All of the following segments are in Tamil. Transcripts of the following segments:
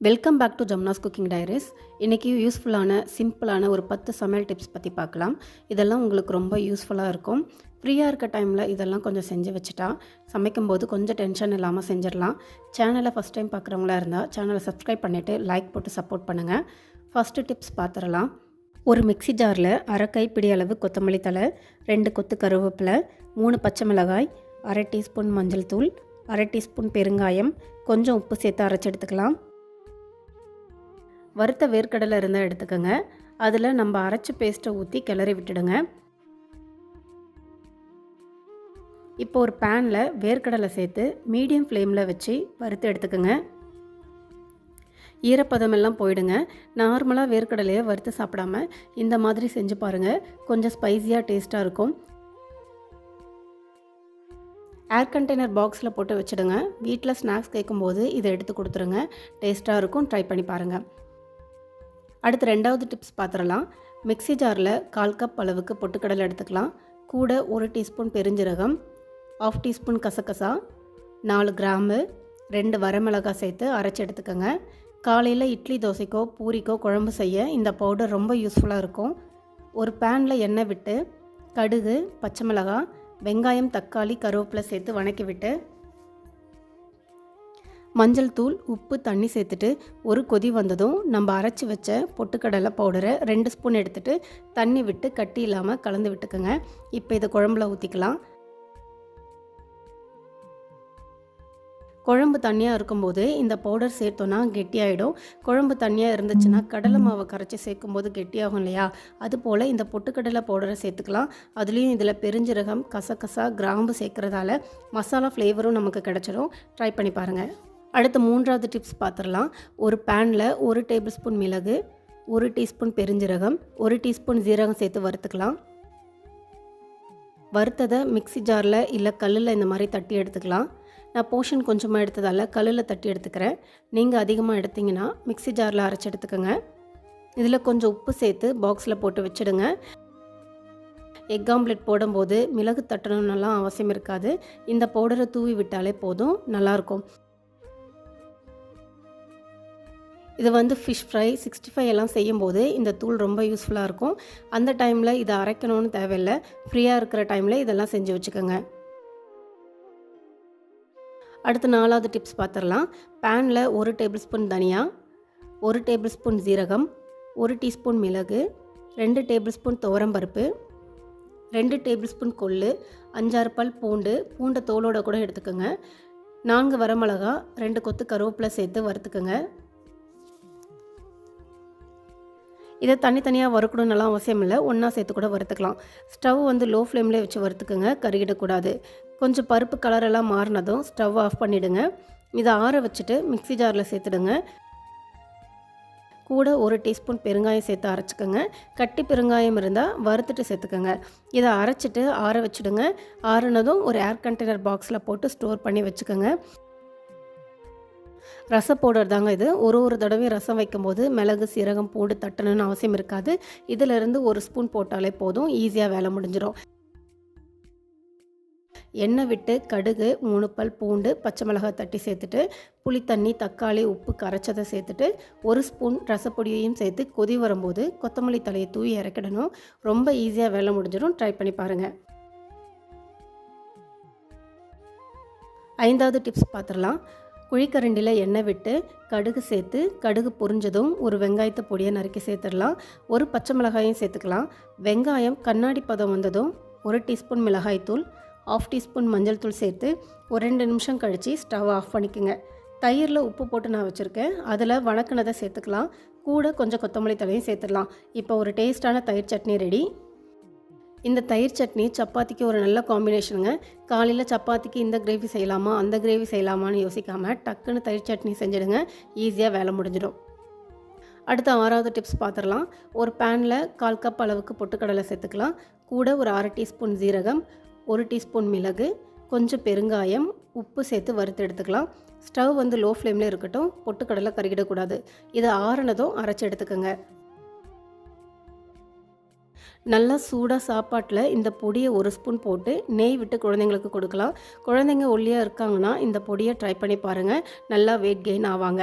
Welcome back to Jamuna's cooking diaries. இன்றைக்கி யூஸ்ஃபுல்லான சிம்பிளான ஒரு 10 சமையல் டிப்ஸ் பற்றி பார்க்கலாம். இதெல்லாம் உங்களுக்கு ரொம்ப யூஸ்ஃபுல்லாக இருக்கும். ஃப்ரீயாக இருக்க டைமில் இதெல்லாம் கொஞ்சம் செஞ்சு வச்சுட்டா சமைக்கும்போது கொஞ்சம் டென்ஷன் இல்லாமல் செஞ்சிடலாம். சேனலை ஃபஸ்ட் டைம் பார்க்குறவங்களா இருந்தால் சேனலை சப்ஸ்கிரைப் பண்ணிவிட்டு லைக் போட்டு சப்போர்ட் பண்ணுங்கள். ஃபஸ்ட்டு டிப்ஸ் பார்த்துடலாம். ஒரு மிக்ஸி ஜாரில் அரை கைப்பிடி அளவு கொத்தமல்லி தழை, 2 கொத்து கருவேப்பிலை, 3 பச்சை மிளகாய், அரை டீஸ்பூன் மஞ்சள் தூள், அரை டீஸ்பூன் பெருங்காயம், கொஞ்சம் உப்பு சேர்த்து அரைச்சி எடுத்துக்கலாம். வறுத்த வேர்க்கடலை இருந்தால் எடுத்துக்கோங்க. அதில் நம்ம அரைச்சி பேஸ்ட்டை ஊற்றி கிளறி விட்டுடுங்க. இப்போ ஒரு பேனில் வேர்க்கடலை சேர்த்து மீடியம் ஃப்ளேமில் வச்சு வறுத்து எடுத்துக்கோங்க. ஈரப்பதமெல்லாம் போயிடுங்க. நார்மலாக வேர்க்கடலையை வறுத்து சாப்பிடாமல் இந்த மாதிரி செஞ்சு பாருங்கள். கொஞ்சம் ஸ்பைஸியாக டேஸ்ட்டாக இருக்கும். ஏர் கண்டெய்னர் பாக்ஸில் போட்டு வச்சுடுங்க. வீட்டில் ஸ்நாக்ஸ் கேட்கும்போது இதை எடுத்து கொடுத்துருங்க. டேஸ்ட்டாக இருக்கும். ட்ரை பண்ணி பாருங்கள். அடுத்து ரெண்டாவது டிப்ஸ் பார்த்துடலாம். மிக்ஸி ஜாரில் 1/4 கப் அளவுக்கு பொட்டுக்கடலை எடுத்துக்கலாம். கூட 1 டீஸ்பூன் பெருஞ்சீரகம், 1/2 டீஸ்பூன் கசகசா, 4 கிராம்பு, 2 வரமிளகாய் சேர்த்து அரைச்சி எடுத்துக்கோங்க. காலையில் இட்லி, தோசைக்கோ பூரிக்கோ குழம்பு செய்ய இந்த பவுடர் ரொம்ப யூஸ்ஃபுல்லாக இருக்கும். ஒரு பேனில் எண்ணெய் விட்டு கடுகு, பச்சை மிளகாய், வெங்காயம், தக்காளி, கருவேப்பிலை சேர்த்து வணக்கி விட்டு மஞ்சள் தூள், உப்பு, தண்ணி சேர்த்துட்டு ஒரு கொதி வந்ததும் நம்ம அரைச்சி வச்ச பொட்டுக்கடலை பவுடரை 2 ஸ்பூன் எடுத்துகிட்டு தண்ணி விட்டு கட்டி இல்லாமல் கலந்து விட்டுக்கோங்க. இப்போ இதை குழம்புல ஊற்றிக்கலாம். குழம்பு தண்ணியாக இருக்கும்போது இந்த பவுடர் சேர்த்தோன்னா கெட்டியாகிடும். குழம்பு தண்ணியாக இருந்துச்சுன்னா கடலை மாவை கரைச்சி சேர்க்கும்போது கெட்டியாகும் இல்லையா? அதுபோல் இந்த பொட்டுக்கடலை பவுடரை சேர்த்துக்கலாம். அதுலேயும் இதில் பெருஞ்சீரகம், கசகசா, கிராம்பு சேர்க்குறதால மசாலா ஃப்ளேவரும் நமக்கு கிடச்சிடும். ட்ரை பண்ணி பாருங்கள். அடுத்து மூன்றாவது டிப்ஸ் பார்த்துடலாம். ஒரு பேனில் 1 டேபிள் ஸ்பூன் மிளகு, 1 டீஸ்பூன் பெருஞ்சீரகம், 1 டீஸ்பூன் ஜீரகம் சேர்த்து வறுத்துக்கலாம். வறுத்ததை மிக்ஸி ஜாரில் இல்லை கல்லில் இந்த மாதிரி தட்டி எடுத்துக்கலாம். நான் போர்ஷன் கொஞ்சமாக எடுத்ததால் கல்லில் தட்டி எடுத்துக்கிறேன். நீங்கள் அதிகமாக எடுத்திங்கன்னா மிக்ஸி ஜாரில் அரைச்சி எடுத்துக்கோங்க. இதில் கொஞ்சம் உப்பு சேர்த்து பாக்ஸில் போட்டு வச்சுடுங்க. எக் ஆம்லெட் போடும்போது மிளகு தட்டணும்னெல்லாம் அவசியம் இருக்காது. இந்த பவுடரை தூவி விட்டாலே போதும், நல்லாயிருக்கும். இது ஃபிஷ் ஃப்ரை, 65 எல்லாம் செய்யும்போது இந்த தூள் ரொம்ப யூஸ்ஃபுல்லாக இருக்கும். அந்த டைமில் இதை அரைக்கணும்னு தேவையில்லை. ஃப்ரீயாக இருக்கிற டைமில் இதெல்லாம் செஞ்சு வச்சுக்கோங்க. அடுத்து 4வது டிப்ஸ் பார்த்துடலாம். பேனில் 1 டேபிள் ஸ்பூன் தனியா, 1 டேபிள் ஸ்பூன் ஜீரகம், 1 டீஸ்பூன் மிளகு, 2 டேபிள் ஸ்பூன் துவரம்பருப்பு, 2 டேபிள் ஸ்பூன் கொள்ளு, 5-6 பல் பூண்டு, பூண்டை தோலோடு கூட எடுத்துக்கோங்க. 4 வரமிளகா, 2 கொத்து கருவேப்பிலை சேர்த்து வறுத்துக்கோங்க. இதை தனித்தனியாக வறுக்கணும்னெல்லாம் அவசியம் இல்லை. ஒன்றா சேர்த்து கூட வறுத்துக்கலாம். ஸ்டவ் லோ ஃப்ளேம்லேயே வச்சு வறுத்துக்குங்க. கருகிடக்கூடாது. கொஞ்சம் பருப்பு கலரெல்லாம் மாறினதும் ஸ்டவ் ஆஃப் பண்ணிவிடுங்க. இதை ஆற வச்சுட்டு மிக்ஸி ஜாரில் சேர்த்துடுங்க. கூட 1 டீஸ்பூன் பெருங்காயம் சேர்த்து அரைச்சிக்கோங்க. கட்டி பெருங்காயம் இருந்தால் வறுத்துட்டு சேர்த்துக்கோங்க. இதை அரைச்சிட்டு ஆற வச்சுடுங்க. ஆறுனதும் ஒரு ஏர் கண்டெய்னர் பாக்ஸில் போட்டு ஸ்டோர் பண்ணி வச்சுக்கோங்க. ரச பவுடர் தாங்க இது. ஒரு தடவையும் ரசம் வைக்கும்போது மிளகு, சீரகம், பூண்டு தட்டணும்னு அவசியம் இருக்காது. இதிலிருந்து 1 ஸ்பூன் போட்டாலே போதும், ஈஸியாக வேலை முடிஞ்சிடும். எண்ணெய் விட்டு கடுகு, 3 பல் பூண்டு, பச்சை மிளகாய் தட்டி சேர்த்துட்டு புளித்தண்ணி, தக்காளி, உப்பு கரைச்சதை சேர்த்துட்டு 1 ஸ்பூன் ரசப்பொடியையும் சேர்த்து கொதி வரும்போது கொத்தமல்லி தழையை தூவி இறக்கிடணும். ரொம்ப ஈஸியாக வேலை முடிஞ்சிடும். ட்ரை பண்ணி பாருங்கள். 5வது டிப்ஸ் பார்த்துடலாம். குழிக்கரண்டியில் எண்ணெய் விட்டு கடுகு சேர்த்து கடுகு பொரிஞ்சதும் ஒரு வெங்காயத்தை பொடியை நறுக்கி சேர்த்துடலாம். 1 பச்சை மிளகாயும் சேர்த்துக்கலாம். வெங்காயம் கண்ணாடி பதம் வந்ததும் 1 டீஸ்பூன் மிளகாய்த்தூள், 1/2 டீஸ்பூன் மஞ்சள் தூள் சேர்த்து ஒரு 2 நிமிஷம் கழித்து ஸ்டவ் ஆஃப் பண்ணிக்கோங்க. தயிரில் உப்பு போட்டு நான் வச்சுருக்கேன். அதில் வணக்கினதை சேர்த்துக்கலாம். கூட கொஞ்சம் கொத்தமல்லி தழையும் சேர்த்துடலாம். இப்போ ஒரு டேஸ்ட்டான தயிர் சட்னி ரெடி. இந்த தயிர் சட்னி சப்பாத்திக்கு ஒரு நல்ல காம்பினேஷனுங்க. காலையில் சப்பாத்திக்கு இந்த கிரேவி செய்யலாமா, அந்த கிரேவி செய்யலாமான்னு யோசிக்காமல் டக்குன்னு தயிர் சட்னி செஞ்சுடுங்க. ஈஸியாக வேலை முடிஞ்சிடும். அடுத்த 6வது டிப்ஸ் பார்த்துடலாம். ஒரு பேனில் 1/4 கப் அளவுக்கு பொட்டுக்கடலை சேர்த்துக்கலாம். கூட ஒரு 1/2 டீஸ்பூன் ஜீரகம், 1 டீஸ்பூன் மிளகு, கொஞ்சம் பெருங்காயம், உப்பு சேர்த்து வறுத்து எடுத்துக்கலாம். ஸ்டவ் லோ ஃப்ளேமில் இருக்கட்டும். பொட்டுக்கடலை கருகிடக்கூடாது. இதை ஆறுனதும் அரைச்சி எடுத்துக்கோங்க. நல்லா சூடாக சாப்பாட்டில் இந்த பொடியை 1 ஸ்பூன் போட்டு நெய் விட்டு குழந்தைங்களுக்கு கொடுக்கலாம். குழந்தைங்க ஒல்லியாக இருக்காங்கன்னா இந்த பொடியை ட்ரை பண்ணி பாருங்கள். நல்லா வெயிட் கெயின் ஆவாங்க.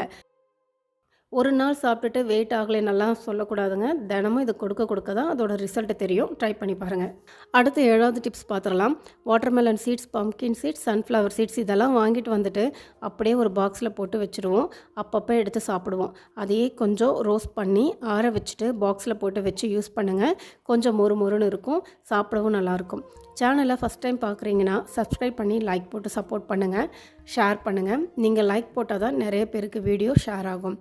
ஒரு நாள் சாப்பிட்டுட்டு வெயிட் ஆகலைன்னெல்லாம் சொல்லக்கூடாதுங்க. தினமும் இது கொடுக்க கொடுக்க தான் அதோட ரிசல்ட் தெரியும். ட்ரை பண்ணி பாருங்கள். அடுத்து 7வது டிப்ஸ் பார்த்துடலாம். Watermelon seeds, pumpkin seeds, sunflower seeds இதெல்லாம் வாங்கிட்டு வந்துட்டு அப்படியே ஒரு பாக்ஸில் போட்டு வச்சுருவோம். அப்பப்போ எடுத்து சாப்பிடுவோம். அதையே கொஞ்சம் ரோஸ்ட் பண்ணி ஆற வச்சுட்டு பாக்ஸில் போட்டு வச்சு யூஸ் பண்ணுங்கள். கொஞ்சம் மொறு மொறுன்னு இருக்கும், சாப்பிடவும் நல்லாயிருக்கும். சேனலை ஃபஸ்ட் டைம் பார்க்குறீங்கன்னா சப்ஸ்கிரைப் பண்ணி லைக் போட்டு சப்போர்ட் பண்ணுங்கள், ஷேர் பண்ணுங்கள். நீங்கள் லைக் போட்டால் தான் நிறைய பேருக்கு வீடியோ ஷேர் ஆகும்.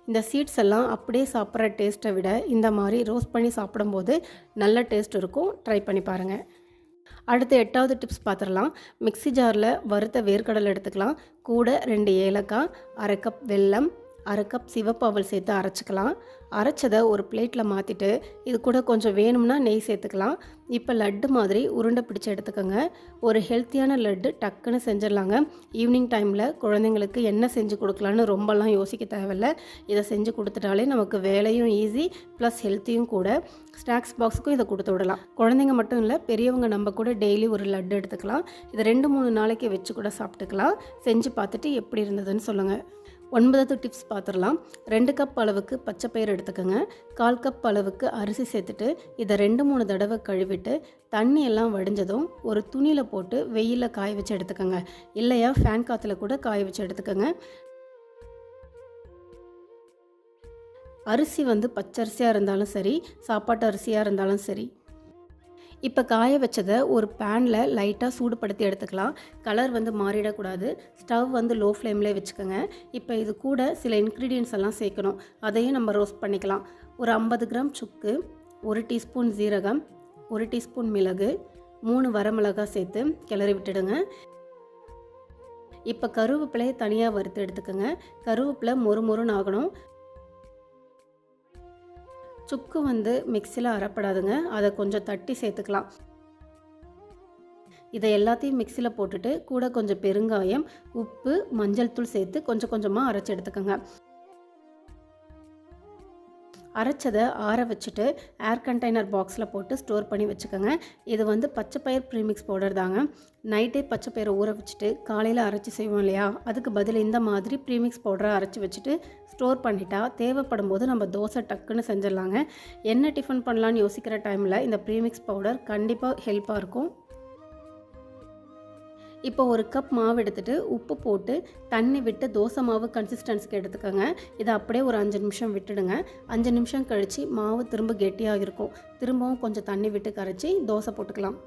இந்த சீட்ஸ் எல்லாம் அப்படியே சாப்பிட்ற டேஸ்ட்டை விட இந்த மாதிரி ரோஸ்ட் பண்ணி சாப்பிடும்போது நல்ல டேஸ்ட் இருக்கும். ட்ரை பண்ணி பாருங்கள். அடுத்து 8வது டிப்ஸ் பார்த்துடலாம். மிக்ஸி ஜாரில் வறுத்த வேர்க்கடலை எடுத்துக்கலாம். கூட 2 ஏலக்காய், 1/2 கப் வெல்லம், 1/2 கப் சிவப்பு அவல் சேர்த்து அரைச்சிக்கலாம். அரைச்சதை ஒரு பிளேட்டில் மாற்றிட்டு இது கூட கொஞ்சம் வேணும்னா நெய் சேர்த்துக்கலாம். இப்போ லட்டு மாதிரி உருண்டை பிடிச்சி எடுத்துக்கோங்க. ஒரு ஹெல்த்தியான லட்டு டக்குன்னு செஞ்சிடலாங்க. ஈவினிங் டைமில் குழந்தைங்களுக்கு என்ன செஞ்சு கொடுக்கலான்னு ரொம்பலாம் யோசிக்க தேவையில்லை. இதை செஞ்சு கொடுத்துட்டாலே நமக்கு வேலையும் ஈஸி ப்ளஸ் ஹெல்த்தியும் கூட. ஸ்நாக்ஸ் பாக்ஸுக்கும் இதை கொடுத்து விடலாம். குழந்தைங்க மட்டும் இல்லை, பெரியவங்க நம்ம கூட டெய்லி ஒரு லட்டு எடுத்துக்கலாம். இதை 2-3 நாளைக்கு வச்சு கூட சாப்பிட்டுக்கலாம். செஞ்சு பார்த்துட்டு எப்படி இருந்ததுன்னு சொல்லுங்கள். 9வது டிப்ஸ் பார்த்துடலாம். 2 கப் அளவுக்கு பச்சை பயிறு எடுத்துக்கோங்க. 1/4 கப் அளவுக்கு அரிசி சேர்த்துட்டு இதை 2-3 தடவை கழுவிட்டு தண்ணி எல்லாம் வடிஞ்சதும் ஒரு துணியில் போட்டு வெயிலில் காய வச்சு எடுத்துக்கோங்க. இல்லையா ஃபேன் காற்றுல கூட காய வச்சு எடுத்துக்கோங்க. அரிசி பச்சரிசியாக இருந்தாலும் சரி, சாப்பாட்டு அரிசியாக இருந்தாலும் சரி. இப்போ காய வச்சதை ஒரு பேனில் லைட்டாக சூடுபடுத்தி எடுத்துக்கலாம். கலர் மாறிடக்கூடாது. ஸ்டவ் லோ ஃப்ளேம்லேயே வச்சுக்கோங்க. இப்போ இது கூட சில இன்க்ரீடியன்ட்ஸ் எல்லாம் சேர்க்கணும். அதையும் நம்ம ரோஸ்ட் பண்ணிக்கலாம். ஒரு 50 கிராம் சுக்கு, 1 டீஸ்பூன் ஜீரகம், 1 டீஸ்பூன் மிளகு, 3 வரமிளகாய் சேர்த்து கிளறி விட்டுடுங்க. இப்போ கருவேப்பிலையை தனியாக வறுத்து எடுத்துக்கோங்க. கருவேப்பிலை மொறு மொறுன்னு ஆகணும். சுக்கு மிக்சியில் அரைப்படாதுங்க, அதை கொஞ்சம் தட்டி சேர்த்துக்கலாம். இதை எல்லாத்தையும் மிக்சியில் போட்டுட்டு கூட கொஞ்சம் பெருங்காயம், உப்பு, மஞ்சள் தூள் சேர்த்து கொஞ்சம் கொஞ்சமாக அரைச்சி எடுத்துக்கோங்க. அரைச்சதை ஆற வச்சுட்டு ஏர் கண்டெய்னர் பாக்ஸில் போட்டு ஸ்டோர் பண்ணி வச்சுக்கோங்க. இது பச்சைப்பயிர் ப்ரீமிக்ஸ் பவுடர் தாங்க. நைட்டே பச்சைப்பயிரை ஊற வச்சுட்டு காலையில் அரைச்சி செய்வோம் இல்லையா, அதுக்கு பதில் இந்த மாதிரி ப்ரீமிக்ஸ் பவுடரை அரைச்சி வச்சுட்டு ஸ்டோர் பண்ணிட்டா தேவைப்படும் போது நம்ம தோசை டக்குன்னு செஞ்சிடலாங்க. என்ன டிஃபன் பண்ணலான்னு யோசிக்கிற டைமில் இந்த ப்ரீமிக்ஸ் பவுடர் கண்டிப்பாக ஹெல்ப்பாக இருக்கும். இப்போ ஒரு கப் மாவு எடுத்துகிட்டு உப்பு போட்டு தண்ணி விட்டு தோசை மாவு கன்சிஸ்டன்சிக்கு எடுத்துக்கோங்க. இதை அப்படியே ஒரு 5 நிமிஷம் விட்டுடுங்க. 5 நிமிஷம் கழித்து மாவு திரும்ப கெட்டியாக இருக்கும். திரும்பவும் கொஞ்சம் தண்ணி விட்டு கரைச்சி தோசை போட்டுக்கலாம்.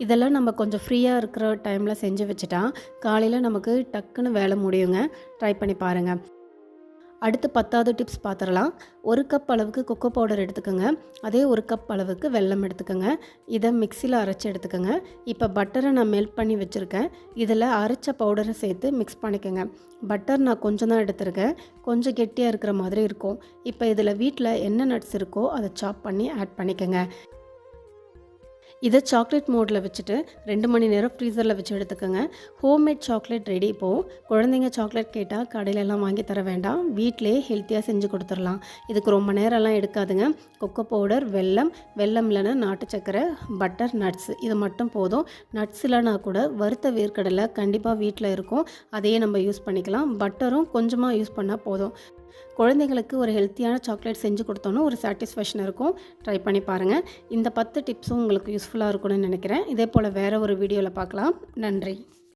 இதெல்லாம் நம்ம கொஞ்சம் ஃப்ரீயாக இருக்கிற டைமில் செஞ்சு வச்சுட்டா காலையில் நமக்கு டக்குன்னு வேலை முடியுங்க. ட்ரை பண்ணி பாருங்கள். அடுத்து 10வது டிப்ஸ் பார்த்துடலாம். 1 கப் அளவுக்கு கொக்கோ பவுடர் எடுத்துக்கோங்க. அதே 1 கப் அளவுக்கு வெல்லம் எடுத்துக்கோங்க. இதை மிக்சியில் அரைச்சி எடுத்துக்கோங்க. இப்போ பட்டரை நான் மெல்ட் பண்ணி வச்சுருக்கேன். இதில் அரைச்ச பவுடரை சேர்த்து மிக்ஸ் பண்ணிக்கோங்க. பட்டர் நான் கொஞ்சம் தான் எடுத்துருக்கேன், கொஞ்சம் கெட்டியாக இருக்கிற மாதிரி இருக்கும். இப்போ இதில் வீட்டில் என்ன நட்ஸ் இருக்கோ அதை சாப் பண்ணி ஆட் பண்ணிக்கோங்க. இதை சாக்லேட் மோடில் வச்சுட்டு 2 மணி நேரம் ஃப்ரீசரில் வச்சு எடுத்துக்கோங்க. Homemade chocolate ready. இப்போது குழந்தைங்க சாக்லேட் கேட்டால் கடையிலெல்லாம் வாங்கி தர வேண்டாம், வீட்டிலே ஹெல்த்தியாக செஞ்சு கொடுத்துடலாம். இதுக்கு ரொம்ப நேரம்லாம் எடுக்காதுங்க. கொக்கோ பவுடர், வெல்லம் இல்லைன்னா நாட்டு சக்கரை, பட்டர், நட்ஸ் இது மட்டும் போதும். நட்ஸ் இல்லைனா கூட வறுத்த வேர்க்கடலை கண்டிப்பாக வீட்டில் இருக்கும், அதையே நம்ம யூஸ் பண்ணிக்கலாம். பட்டரும் கொஞ்சமாக யூஸ் பண்ணால் போதும். குழந்தைங்களுக்கு ஒரு ஹெல்த்தியான சாக்லேட் செஞ்சு கொடுத்தோன்னா ஒரு சாட்டிஸ்ஃபேக்ஷன் இருக்கும். ட்ரை பண்ணி பாருங்கள். இந்த 10 டிப்ஸும் உங்களுக்கு யூஸ்ஃபுல்லாக இருக்கும்னு நினைக்கிறேன். இதே போல் வேறு ஒரு வீடியோவில் பார்க்கலாம். நன்றி.